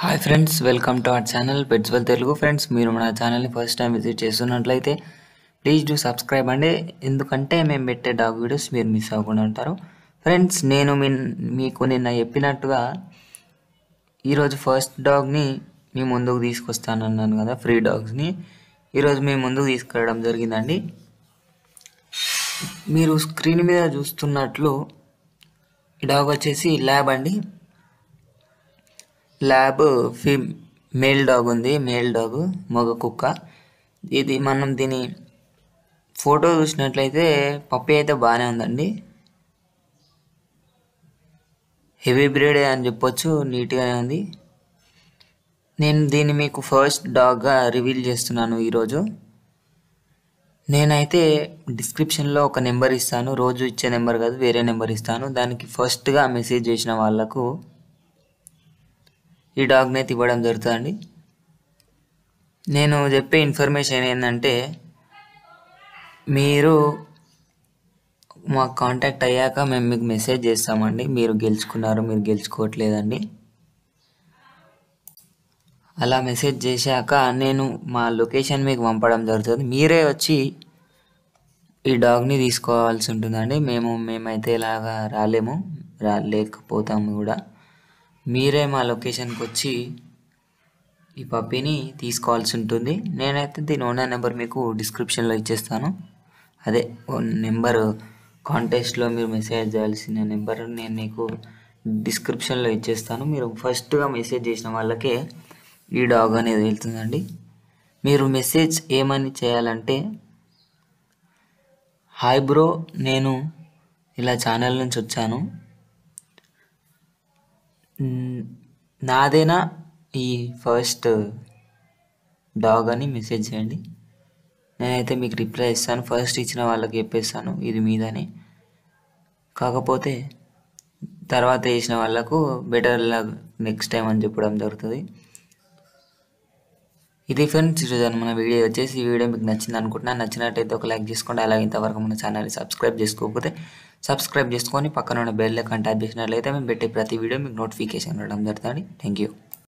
Hi friends, welcome to our channel pets well Telugu. Friends, మీరు మన ఛానల్ని ఫస్ట్ టైం విజిట్ చేస్తున్నట్లయితే ప్లీజ్ డూ సబ్స్క్రైబ్ అండి. ఎందుకంటే మేము పెట్టే డాగ్ వీడియోస్ మీరు మిస్ అవ్వకుండా ఉంటారు. ఫ్రెండ్స్, నేను మీకు నిన్న చెప్పినట్టుగా ఈరోజు ఫస్ట్ డాగ్ని మీ ముందుకు తీసుకొస్తానన్నాను కదా, ఫ్రీ డాగ్స్ని ఈరోజు మీ ముందుకు తీసుకురావడం జరిగిందండి. మీరు స్క్రీన్ మీద చూస్తున్నట్లు ఈ డాగ్ వచ్చేసి ల్యాబ్ అండి. ల్యాబ్ మేల్ డాగ్ ఉంది, మేల్ డాగ్ మగ కుక్క. ఇది మనం దీని ఫోటో చూసినట్లయితే పప్పి అయితే బాగానే ఉందండి. హెవీ బ్రీడ్ అని చెప్పొచ్చు, నీట్గానే ఉంది. నేను దీన్ని మీకు ఫస్ట్ డాగ్గా రివీల్ చేస్తున్నాను ఈరోజు. నేనైతే డిస్క్రిప్షన్లో ఒక నెంబర్ ఇస్తాను, రోజు ఇచ్చే నెంబర్ కాదు, వేరే నెంబర్ ఇస్తాను. దానికి ఫస్ట్గా మెసేజ్ చేసిన వాళ్ళకు ఈ డాగ్ని అయితే ఇవ్వడం జరుగుతుందండి. నేను చెప్పే ఇన్ఫర్మేషన్ ఏంటంటే, మీరు మాకు కాంటాక్ట్ అయ్యాక మేము మీకు మెసేజ్ చేస్తామండి. మీరు గెలుచుకున్నారు, మీరు గెలుచుకోవట్లేదండి. అలా మెసేజ్ చేశాక నేను మా లొకేషన్ మీకు పంపడం జరుగుతుంది. మీరే వచ్చి ఈ డాగ్ని తీసుకోవాల్సి ఉంటుందండి. మేమైతే ఇలాగా రాలేకపోతాము కూడా. మీరే మా లొకేషన్కి వచ్చి ఈ పప్పీని తీసుకోవాల్సి ఉంటుంది. నేనైతే దీని ఓనర్ నెంబర్ మీకు డిస్క్రిప్షన్లో ఇచ్చేస్తాను. అదే నెంబర్, కాంటాక్ట్లో మీరు మెసేజ్ చేయాల్సిన నెంబర్ నేను మీకు డిస్క్రిప్షన్లో ఇచ్చేస్తాను. మీరు ఫస్ట్గా మెసేజ్ చేసిన వాళ్ళకే ఈ డాగ్ అనేది వెళ్తుందండి. మీరు మెసేజ్ ఏమని చేయాలంటే, హాయ్ బ్రో, నేను ఇలా ఛానల్ నుంచి వచ్చాను, నాదేనా ఈ ఫస్ట్ డాగ్ అని మెసేజ్ చేయండి. నేనైతే మీకు రిప్లై ఇస్తాను. ఫస్ట్ ఇచ్చిన వాళ్ళకి చెప్పేస్తాను ఇది మీదని. కాకపోతే తర్వాత చేసిన వాళ్ళకు బెటర్ నెక్స్ట్ టైం అని చెప్పడం జరుగుతుంది. ఇది ఫ్రెండ్స్, ఈరోజు మన వీడియో వచ్చేసి. ఈ వీడియో మీకు నచ్చింది అనుకుంటున్నాను. నచ్చినట్టయితే ఒక లైక్ చేసుకోండి. అలాగే ఇంతవరకు మన ఛానల్ని సబ్స్క్రైబ్ చేసుకోకపోతే సబ్స్క్రైబ్ చేసుకొని పక్కన ఉన్న బెల్ ఐకాన్ ట్యాప్ చేసినట్లయితే మేము పెట్టే ప్రతి వీడియో మీకు నోటిఫికేషన్ రావడం జరుగుతుంది. Thank you.